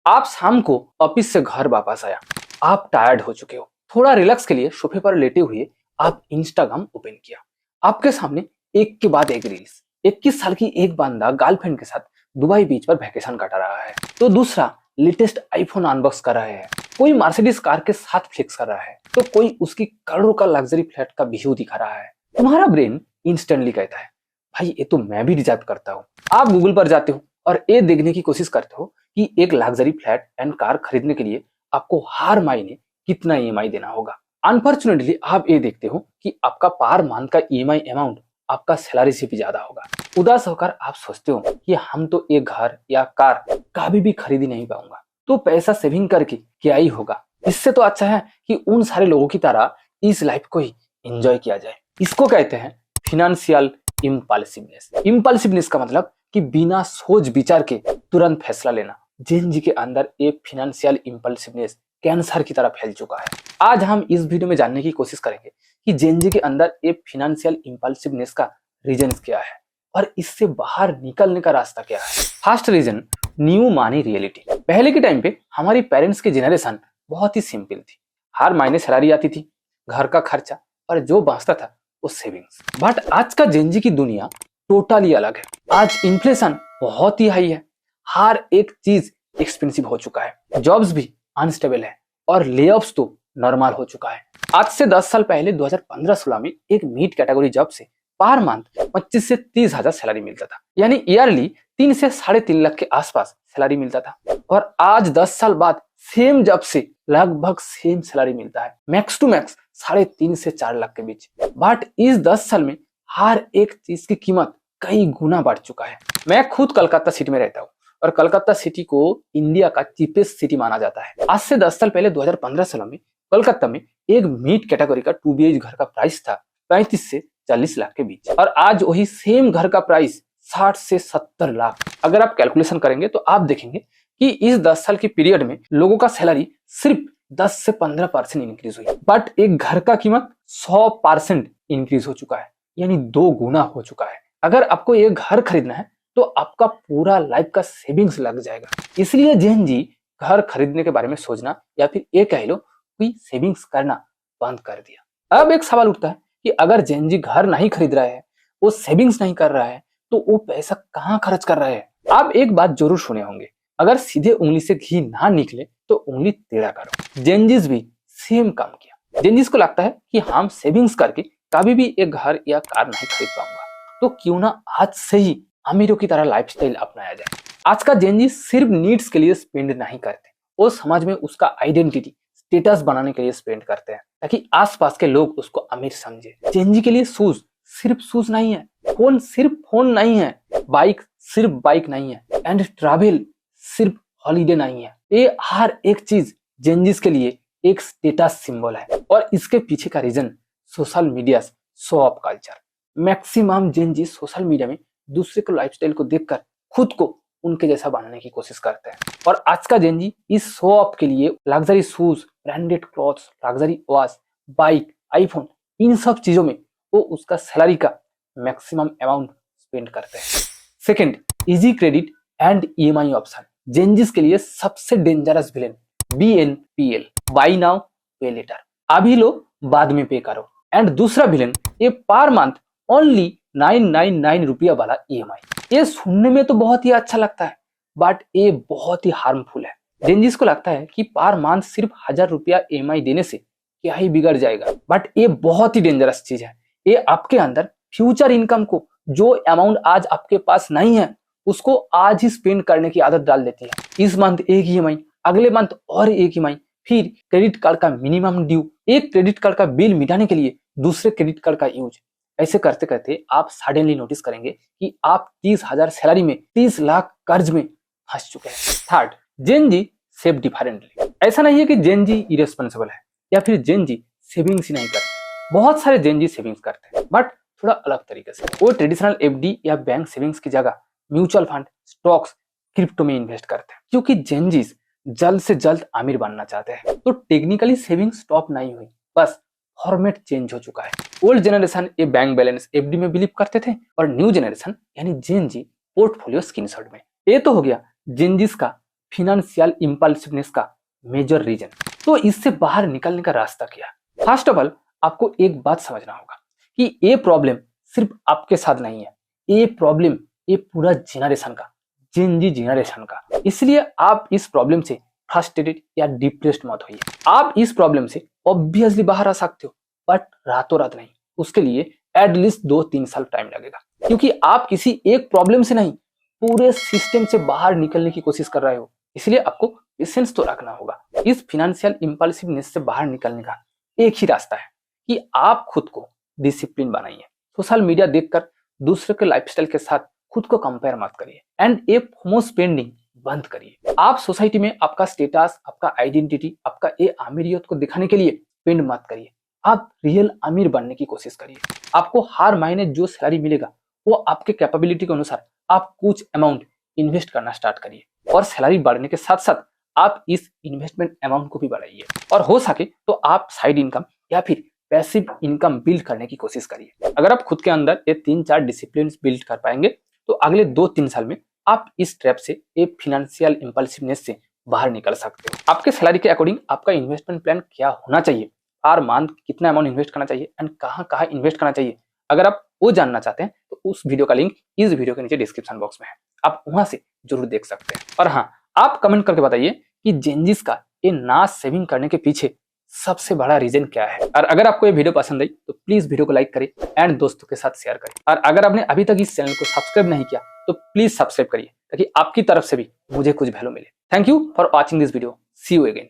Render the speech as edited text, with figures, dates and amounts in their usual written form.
आप शाम को ऑफिस से घर वापस आया, आप टायर्ड हो चुके हो, थोड़ा रिलैक्स के लिए सोफे पर लेटे हुए आप इंस्टाग्राम ओपन किया। आपके सामने एक के बाद एक रील्स। 21 साल की एक बंदा गर्लफ्रेंड के साथ दुबई बीच पर वैकेशन काटा रहा है, तो दूसरा लेटेस्ट आईफोन अनबॉक्स कर रहा है, कोई मर्सिडीज कार के साथ फ्लेक्स कर रहा है, तो कोई उसकी करोड़ों का लग्जरी फ्लैट का व्यू दिखा रहा है। तुम्हारा ब्रेन इंस्टेंटली कहता है, भाई ये तो मैं भी डिजर्व करता हूँ। आप गूगल पर जाते हो और ये देखने की कोशिश करते हो कि एक लग्जरी फ्लैट एंड कार खरीदने के लिए आपको हर महीने कितना ईएमआई देना होगा। अनफॉर्चुनेटली आप ये देखते हो कि आपका पर मंथ का ईएमआई अमाउंट आपका सैलरी से भी ज्यादा होगा। उदास होकर आप सोचते हो कि हम तो एक घर या कार कभी भी खरीद ही नहीं पाऊंगा, तो पैसा सेविंग करके क्या ही होगा। इससे तो अच्छा है कि उन सारे लोगों की तरह इस लाइफ को ही एंजॉय किया जाए। इसको कहते हैं फिनेंशियल इम्पल्सिवनेस। इम्पल्सिवनेस का मतलब कि बिना सोच विचार के तुरंत फैसला लेना। जेन जी के अंदर एक फिनेंशियल इम्पल्सिवनेस कैंसर की तरह फैल चुका है। आज हम इस वीडियो में जानने की कोशिश करेंगे कि जेन जी के अंदर एक फिनेंशियल इम्पल्सिवनेस का रीजन क्या है और इससे बाहर निकलने का रास्ता क्या है। First reason, new money reality. पहले के टाइम पे हमारी पेरेंट्स की जनरेशन बहुत ही सिंपल थी। हर महीने सैलरी आती थी, घर का खर्चा और जो बचता था वो सेविंग्स। बट आज का जेन जी की दुनिया टोटली अलग है। आज इन्फ्लेशन बहुत ही हाई है, हर एक चीज एक्सपेंसिव हो चुका है, जॉब्स भी अनस्टेबल है और लेऑफ्स तो नॉर्मल हो चुका है। आज से 10 साल पहले 2015-16 में एक मिड कैटेगरी जॉब से पर मंथ 25 से 30 हजार सैलरी मिलता था, यानी ईयरली 3 से 3.5 लाख के आसपास सैलरी मिलता था। और आज 10 साल बाद सेम जॉब से लगभग सेम सैलरी मिलता है, मैक्स टू मैक्स 3.5 से 4 लाख के बीच। बट इस 10 साल में हर एक चीज की कीमत कई गुना बढ़ चुका है। मैं खुद कलकत्ता सिटी में रहता हूँ और कलकत्ता सिटी को इंडिया का चीपेस्ट सिटी माना जाता है। आज से 10 साल पहले 2015-16 में कलकत्ता में एक मिड कैटेगरी का 2 BH घर का प्राइस था 35 से 40 लाख के बीच, और आज वही सेम घर का प्राइस 60 से 70 लाख। अगर आप कैलकुलेशन करेंगे तो आप देखेंगे कि इस 10 साल के पीरियड में लोगों का सैलरी सिर्फ 10 से 15% इंक्रीज हुई, बट एक घर का कीमत 100% इंक्रीज हो चुका है, यानी 2 गुना हो चुका है। अगर आपको एक घर खरीदना है तो आपका पूरा लाइफ का सेविंग्स लग जाएगा। इसलिए जेन जी घर खरीदने के बारे में सोचना या फिर ये कह लो कोई सेविंग्स करना बंद कर दिया। अब एक सवाल उठता है कि अगर जेन जी घर नहीं खरीद रहा है, वो सेविंग्स नहीं कर रहा है, तो वो पैसा कहाँ खर्च कर रहा है। आप एक बात जरूर सुने होंगे, अगर सीधे उंगली से घी ना निकले तो उंगली टेढ़ा करो। जेनजीज भी सेम काम किया। जेनजीज को लगता है कि हम सेविंग्स करके कभी भी एक घर या कार नहीं खरीद पाऊंगा, तो क्यों ना आज से ही अमीरों की तरह लाइफस्टाइल अपनाया जाए। आज का जेनजी सिर्फ नीड्स के लिए स्पेंड नहीं करते, वो समाज में उसका आइडेंटिटी स्टेटस बनाने के लिए स्पेंड करते हैं, ताकि आसपास के लोग उसको अमीर समझे। जेनजी के लिए शूज सिर्फ शूज नहीं है, फोन सिर्फ फोन नहीं है, बाइक सिर्फ बाइक नहीं है, एंड ट्रैवल सिर्फ हॉलीडे नहीं है। ये हर एक चीज जेनजीज के लिए एक स्टेटस सिंबल है, और इसके पीछे का reason social media show off culture. Maximum Gen Z social media में दूसरे को लाइफस्टाइल को देखकर खुद को उनके जैसा बनाने की कोशिश करते हैं, और आज का जेनजी इस शो ऑफ के लिए luxury shoes, branded clothes, luxury watch, bike, iPhone, इन सब चीजों में वो उसका सैलरी का मैक्सिमम अमाउंट स्पेंड करते हैं। Second, easy credit and EMI option. Gen Zs के लिए सबसे dangerous villain BNPL, by now पे लेटर, अभी लो बाद में पे करो। एंड दूसरा विलेन ये पर मंथ ओनली 999 रुपया वाला EMI। ये सुनने में तो बहुत ही अच्छा लगता है, बट ये बहुत ही हार्मफुल है। जेनजीज को लगता है कि पर मंथ सिर्फ 1000 रुपया EMI देने से क्या ही बिगड़ जाएगा, बट ये बहुत ही डेंजरस चीज है। ये आपके अंदर फ्यूचर इनकम को, जो अमाउंट आज आपके पास नहीं है, उसको आज ही स्पेंड करने की आदत डाल देती है। इस मंथ एक EMI, अगले मंथ और एक EMI, फिर क्रेडिट कार्ड का मिनिमम ड्यू, एक क्रेडिट कार्ड का बिल मिटाने के लिए दूसरे क्रेडिट कार्ड का यूज। ऐसे करते करते आप सडनली नोटिस करेंगे कि आप 30,000 सैलरी में 30 लाख कर्ज में फंस चुके हैं। थर्ड, जेन जी सेव डिफरेंटली। ऐसा नहीं है कि जेन जी इरेस्पॉन्सिबल है या फिर जेन जी सेविंग्स ही नहीं करते। बहुत सारे जेन जी सेविंग्स करते हैं, बट थोड़ा अलग तरीके से। वो ट्रेडिशनल FD या बैंक सेविंग्स की जगह म्यूचुअल फंड, स्टॉक्स, क्रिप्टो में इन्वेस्ट करते हैं, क्योंकि जेन जी जल्द से जल्द अमीर बनना चाहते हैं। तो टेक्निकली सेविंग स्टॉप नहीं हुई, बस फॉर्मेट चेंज हो चुका है। ओल्ड जनरेशन ये बैंक बैलेंस FD में बिलीव करते थे, और न्यू जनरेशन यानी जेन जी पोर्टफोलियो स्क्रीनशॉट में। ये तो हो गया जेन जीज का फिनेंशियल इम्पल्सिवनेस का मेजर रीजन। तो इससे बाहर निकलने का रास्ता क्या है? फर्स्ट ऑफ ऑल आपको एक बात समझना होगा कि ये प्रॉब्लम सिर्फ आपके साथ नहीं है, ये प्रॉब्लम ये पूरा जेनरेशन का, जेन जी जेनरेशन का। इसलिए आप इस प्रॉब्लम से फ्रस्ट्रेटेड या डिप्रेस्ड मत होइए। आप इस प्रॉब्लम से ऑब्वियसली बाहर आ सकते हो, बट रातों रात नहीं। उसके लिए एटलीस्ट 2-3 साल टाइम लगेगा, क्योंकि आप किसी एक प्रॉब्लम से नहीं, पूरे सिस्टम से बाहर निकलने की कोशिश कर रहे हो। इसलिए आपको पेशेंस तो रखना होगा। इस फिनेंशियल इम्पल्सिवनेस से बाहर निकलने का एक ही रास्ता है कि आप खुद को डिसिप्लिन बनाइए। सोशल मीडिया देखकर दूसरे के लाइफस्टाइल के साथ खुद को कंपेयर मत करिए एंड ए फोमो स्पेंडिंग बंद करिए। आप सोसाइटी में आपका स्टेटस, आपका आइडेंटिटी, आपका ए अमीरियत को दिखाने के लिए स्पेंड मत करिए। आप रियल अमीर बनने की कोशिश करिए। आपको हर महीने जो सैलरी मिलेगा वो आपके कैपेबिलिटी के अनुसार आप कुछ अमाउंट इन्वेस्ट करना स्टार्ट करिए, और सैलरी बढ़ने के साथ साथ आप इस इन्वेस्टमेंट अमाउंट को भी बढ़ाइए। और हो सके तो आप साइड इनकम या फिर पैसिव इनकम बिल्ड करने की कोशिश करिए। अगर आप खुद के अंदर ये 3-4 डिसिप्लिन बिल्ड कर पाएंगे तो अगले 2-3 साल में आप इस ट्रैप से, एक फिनेंशियल इम्पल्सिवनेस से बाहर निकल सकते हो। आपके सैलरी के अकॉर्डिंग आपका इन्वेस्टमेंट प्लान क्या होना चाहिए, हर मंथ कितना अमाउंट इन्वेस्ट करना चाहिए एंड कहाँ इन्वेस्ट करना चाहिए, अगर आप वो जानना चाहते हैं तो उस वीडियो का लिंक इस वीडियो के नीचे डिस्क्रिप्शन बॉक्स में है, आप वहां से जरूर देख सकते हैं। और हाँ, आप कमेंट करके बताइए कि जेनजीस का ये ना सेविंग करने के पीछे सबसे बड़ा रीजन क्या है। और अगर आपको ये वीडियो पसंद आई तो प्लीज वीडियो को लाइक करें एंड दोस्तों के साथ शेयर करें। और अगर आपने अभी तक इस चैनल को सब्सक्राइब नहीं किया तो प्लीज सब्सक्राइब करिए, ताकि आपकी तरफ से भी मुझे कुछ वैल्यू मिले। Thank you for watching this video. See you again.